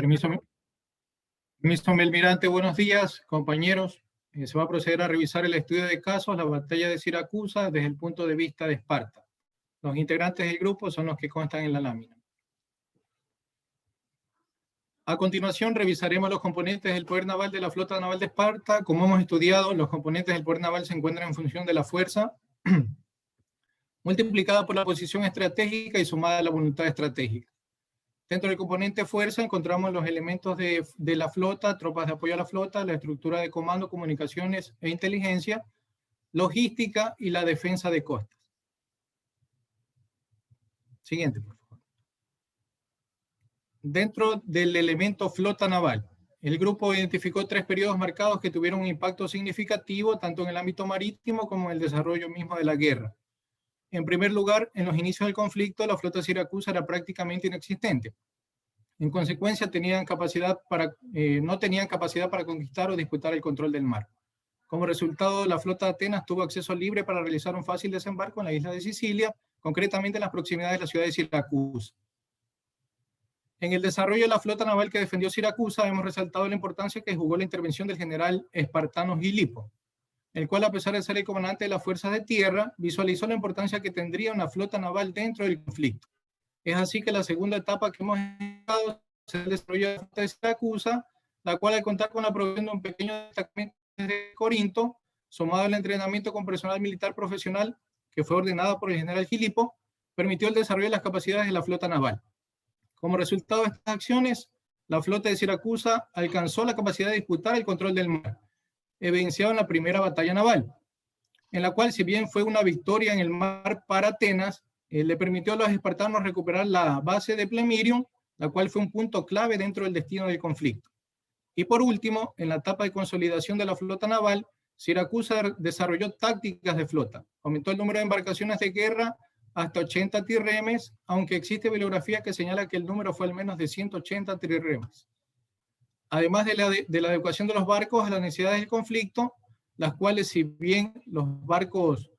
Permiso, Almirante, buenos días, compañeros. Se va a proceder a revisar el estudio de casos, la batalla de Siracusa, desde el punto de vista de Esparta. Los integrantes del grupo son los que constan en la lámina. A continuación, revisaremos los componentes del poder naval de la flota naval de Esparta. Como hemos estudiado, los componentes del poder naval se encuentran en función de la fuerza multiplicada por la posición estratégica y sumada a la voluntad estratégica. Dentro del componente fuerza encontramos los elementos de la flota, tropas de apoyo a la flota, la estructura de comando, comunicaciones e inteligencia, logística y la defensa de costas. Siguiente, por favor. Dentro del elemento flota naval, el grupo identificó 3 periodos marcados que tuvieron un impacto significativo tanto en el ámbito marítimo como en el desarrollo mismo de la guerra. En primer lugar, en los inicios del conflicto, la flota siracusa era prácticamente inexistente. En consecuencia, no tenían capacidad para conquistar o disputar el control del mar. Como resultado, la flota de Atenas tuvo acceso libre para realizar un fácil desembarco en la isla de Sicilia, concretamente en las proximidades de la ciudad de Siracusa. En el desarrollo de la flota naval que defendió Siracusa, hemos resaltado la importancia que jugó la intervención del general espartano Gilipo, el cual, a pesar de ser el comandante de las fuerzas de tierra, visualizó la importancia que tendría una flota naval dentro del conflicto. Es así que la segunda etapa que hemos estado es el desarrollo de la flota de Siracusa, la cual, al contar con la provisión de un pequeño destacamento de Corinto, sumado al entrenamiento con personal militar profesional que fue ordenado por el general Gilipo, permitió el desarrollo de las capacidades de la flota naval. Como resultado de estas acciones, la flota de Siracusa alcanzó la capacidad de disputar el control del mar, evidenciado en la primera batalla naval, en la cual, si bien fue una victoria en el mar para Atenas, le permitió a los espartanos recuperar la base de Plemirium, la cual fue un punto clave dentro del destino del conflicto. Y por último, en la etapa de consolidación de la flota naval, Siracusa desarrolló tácticas de flota, aumentó el número de embarcaciones de guerra hasta 80 trirremes, aunque existe bibliografía que señala que el número fue al menos de 180 trirremes. Además de la adecuación de los barcos a las necesidades del conflicto, las cuales, si bien los barcos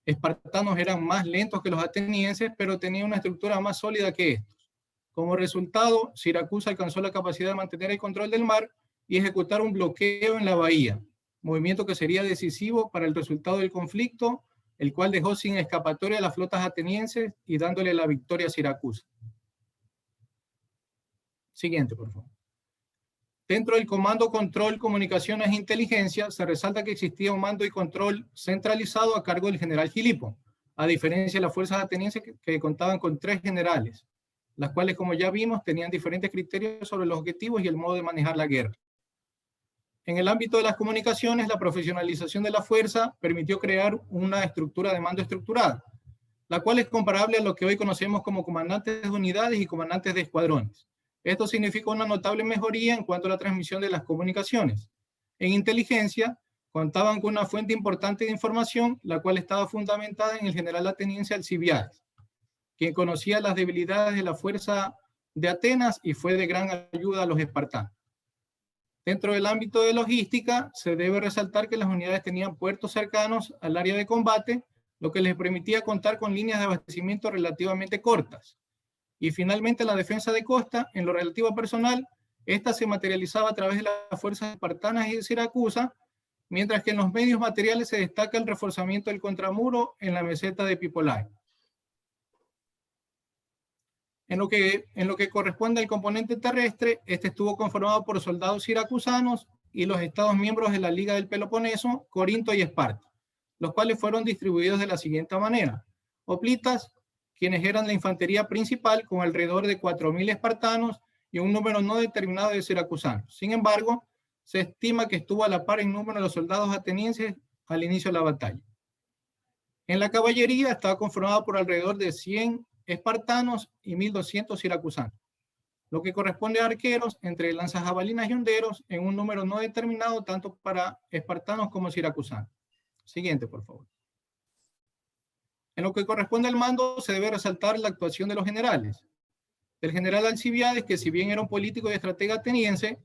espartanos eran más lentos que los atenienses, pero tenían una estructura más sólida que estos. Como resultado, Siracusa alcanzó la capacidad de mantener el control del mar y ejecutar un bloqueo en la bahía, movimiento que sería decisivo para el resultado del conflicto, el cual dejó sin escapatoria a las flotas atenienses y dándole la victoria a Siracusa. Siguiente, por favor. Dentro del comando, control, comunicaciones e inteligencia, se resalta que existía un mando y control centralizado a cargo del general Gilipo, a diferencia de las fuerzas atenienses que contaban con 3 generales, las cuales, como ya vimos, tenían diferentes criterios sobre los objetivos y el modo de manejar la guerra. En el ámbito de las comunicaciones, la profesionalización de la fuerza permitió crear una estructura de mando estructurada, la cual es comparable a lo que hoy conocemos como comandantes de unidades y comandantes de escuadrones. Esto significa una notable mejoría en cuanto a la transmisión de las comunicaciones. En inteligencia, contaban con una fuente importante de información, la cual estaba fundamentada en el general ateniense Alcibiades, quien conocía las debilidades de la fuerza de Atenas y fue de gran ayuda a los espartanos. Dentro del ámbito de logística, se debe resaltar que las unidades tenían puertos cercanos al área de combate, lo que les permitía contar con líneas de abastecimiento relativamente cortas. Y finalmente, la defensa de costa, en lo relativo a personal, esta se materializaba a través de las fuerzas espartanas y de Siracusa, mientras que en los medios materiales se destaca el reforzamiento del contramuro en la meseta de Pipolae. En lo que corresponde al componente terrestre, este estuvo conformado por soldados siracusanos y los estados miembros de la Liga del Peloponeso, Corinto y Esparta, los cuales fueron distribuidos de la siguiente manera. Hoplitas, quienes eran la infantería principal, con alrededor de 4.000 espartanos y un número no determinado de siracusanos. Sin embargo, se estima que estuvo a la par en número de los soldados atenienses al inicio de la batalla. En la caballería estaba conformado por alrededor de 100 espartanos y 1.200 siracusanos, lo que corresponde a arqueros entre lanzajabalinas y honderos en un número no determinado tanto para espartanos como siracusanos. Siguiente, por favor. En lo que corresponde al mando, se debe resaltar la actuación de los generales. El general Alcibiades, que si bien era un político y estratega ateniense,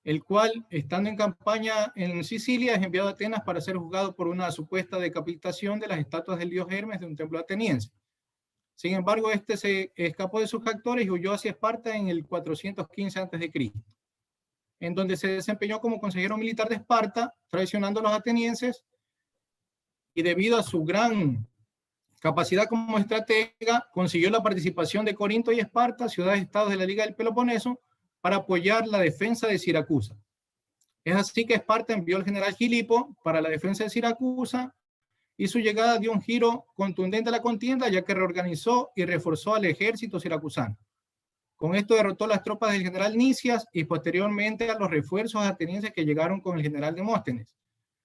el cual, estando en campaña en Sicilia, es enviado a Atenas para ser juzgado por una supuesta decapitación de las estatuas del dios Hermes de un templo ateniense. Sin embargo, este se escapó de sus captores y huyó hacia Esparta en el 415 a.C., en donde se desempeñó como consejero militar de Esparta, traicionando a los atenienses, y debido a su gran capacidad como estratega, consiguió la participación de Corinto y Esparta, ciudades-estados de la Liga del Peloponeso, para apoyar la defensa de Siracusa. Es así que Esparta envió al general Filipo para la defensa de Siracusa, y su llegada dio un giro contundente a la contienda, ya que reorganizó y reforzó al ejército siracusano. Con esto derrotó las tropas del general Nicias y posteriormente a los refuerzos atenienses que llegaron con el general Demóstenes,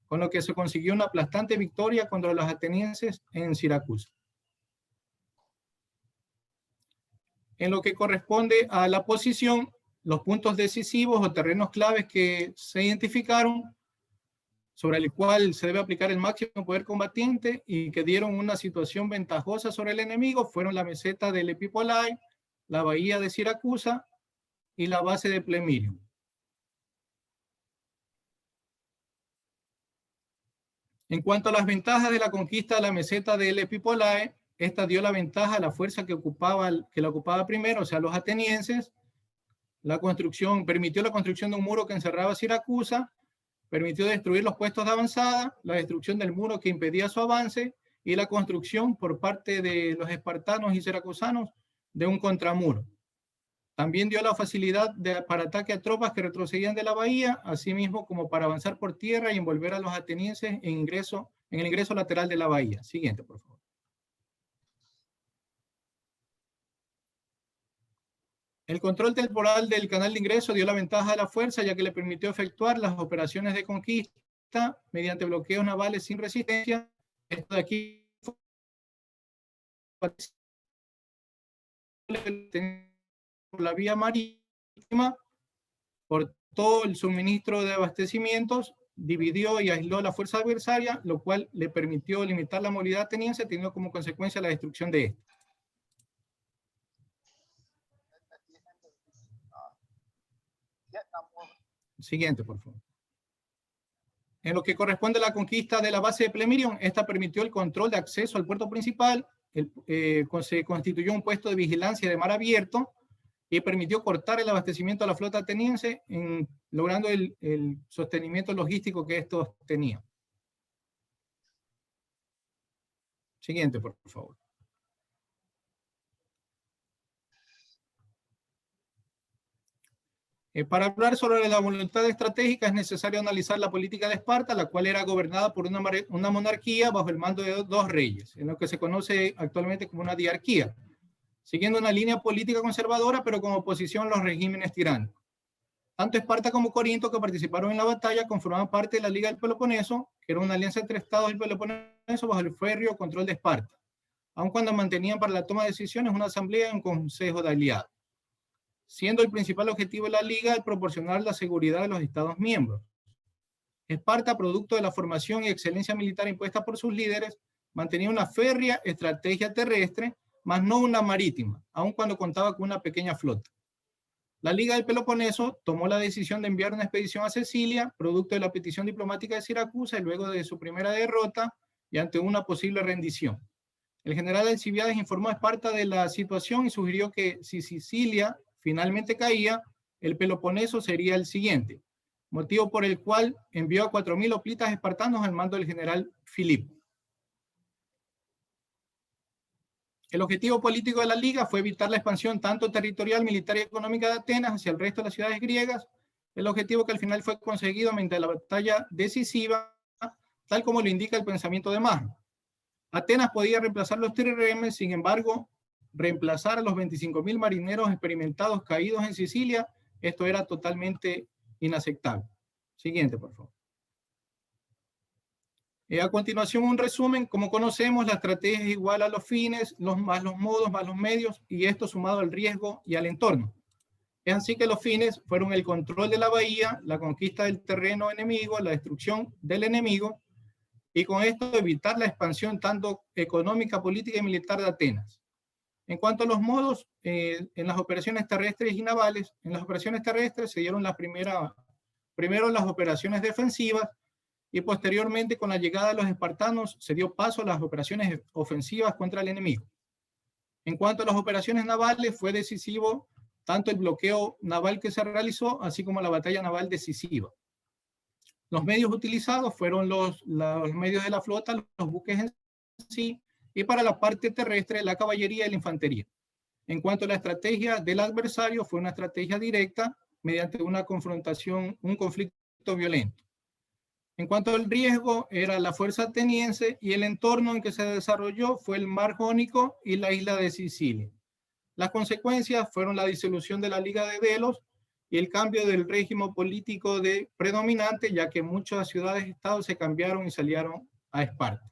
con lo que se consiguió una aplastante victoria contra los atenienses en Siracusa. En lo que corresponde a la posición, los puntos decisivos o terrenos claves que se identificaron, sobre el cual se debe aplicar el máximo poder combatiente y que dieron una situación ventajosa sobre el enemigo, fueron la meseta del Epipolae, la bahía de Siracusa y la base de Plemirium. En cuanto a las ventajas de la conquista de la meseta del Epipolae, esta dio la ventaja a la fuerza que la ocupaba primero, o sea, los atenienses. Permitió la construcción de un muro que encerraba Siracusa, permitió destruir los puestos de avanzada, la destrucción del muro que impedía su avance y la construcción por parte de los espartanos y siracusanos de un contramuro. También dio la facilidad para ataque a tropas que retrocedían de la bahía, así mismo como para avanzar por tierra y envolver a los atenienses en el ingreso lateral de la bahía. Siguiente, por favor. El control temporal del canal de ingreso dio la ventaja a la fuerza, ya que le permitió efectuar las operaciones de conquista mediante bloqueos navales sin resistencia. Esto de aquí por la vía marítima, cortó el suministro de abastecimientos, dividió y aisló la fuerza adversaria, lo cual le permitió limitar la movilidad ateniense, teniendo como consecuencia la destrucción de esta. Siguiente, por favor. En lo que corresponde a la conquista de la base de Plemirium, esta permitió el control de acceso al puerto principal, se constituyó un puesto de vigilancia de mar abierto y permitió cortar el abastecimiento a la flota ateniense, logrando el sostenimiento logístico que estos tenían. Siguiente, por favor. Para hablar sobre la voluntad estratégica es necesario analizar la política de Esparta, la cual era gobernada por una monarquía bajo el mando de dos reyes, en lo que se conoce actualmente como una diarquía, siguiendo una línea política conservadora, pero con oposición a los regímenes tiránicos. Tanto Esparta como Corinto, que participaron en la batalla, conformaban parte de la Liga del Peloponeso, que era una alianza entre estados del Peloponeso bajo el férreo control de Esparta, aun cuando mantenían para la toma de decisiones una asamblea y un consejo de aliados, siendo el principal objetivo de la Liga el proporcionar la seguridad de los Estados miembros. Esparta, producto de la formación y excelencia militar impuesta por sus líderes, mantenía una férrea estrategia terrestre, mas no una marítima, aun cuando contaba con una pequeña flota. La Liga del Peloponeso tomó la decisión de enviar una expedición a Sicilia, producto de la petición diplomática de Siracusa y luego de su primera derrota y ante una posible rendición. El general Alcibiades informó a Esparta de la situación y sugirió que si Sicilia finalmente caía, el Peloponeso sería el siguiente, motivo por el cual envió a 4.000 hoplitas espartanos al mando del general Filipo. El objetivo político de la Liga fue evitar la expansión tanto territorial, militar y económica de Atenas hacia el resto de las ciudades griegas, el objetivo que al final fue conseguido mediante la batalla decisiva, tal como lo indica el pensamiento de Magno. Atenas podía reemplazar los triremes, sin embargo, reemplazar a los 25.000 marineros experimentados caídos en Sicilia, esto era totalmente inaceptable. Siguiente, por favor. A continuación, un resumen. Como conocemos, la estrategia es igual a los fines, más los modos, más los medios, y esto sumado al riesgo y al entorno. Es así que los fines fueron el control de la bahía, la conquista del terreno enemigo, la destrucción del enemigo, y con esto evitar la expansión tanto económica, política y militar de Atenas. En cuanto a los modos, en las operaciones terrestres y navales, en las operaciones terrestres se dieron primero las operaciones defensivas, y posteriormente con la llegada de los espartanos se dio paso a las operaciones ofensivas contra el enemigo. En cuanto a las operaciones navales, fue decisivo tanto el bloqueo naval que se realizó, así como la batalla naval decisiva. Los medios utilizados fueron los medios de la flota, los buques en sí, y para la parte terrestre, la caballería y la infantería. En cuanto a la estrategia del adversario, fue una estrategia directa mediante una confrontación, un conflicto violento. En cuanto al riesgo, era la fuerza ateniense y el entorno en que se desarrolló fue el mar Jónico y la isla de Sicilia. Las consecuencias fueron la disolución de la Liga de Delos y el cambio del régimen político predominante, ya que muchas ciudades-estados se cambiaron y salieron a Esparta.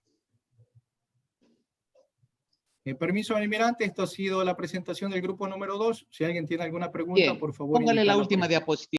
Permiso, almirante, esto ha sido la presentación del grupo número 2. Si alguien tiene alguna pregunta, Bien, por favor, póngale la indicarla última por aquí. diapositiva.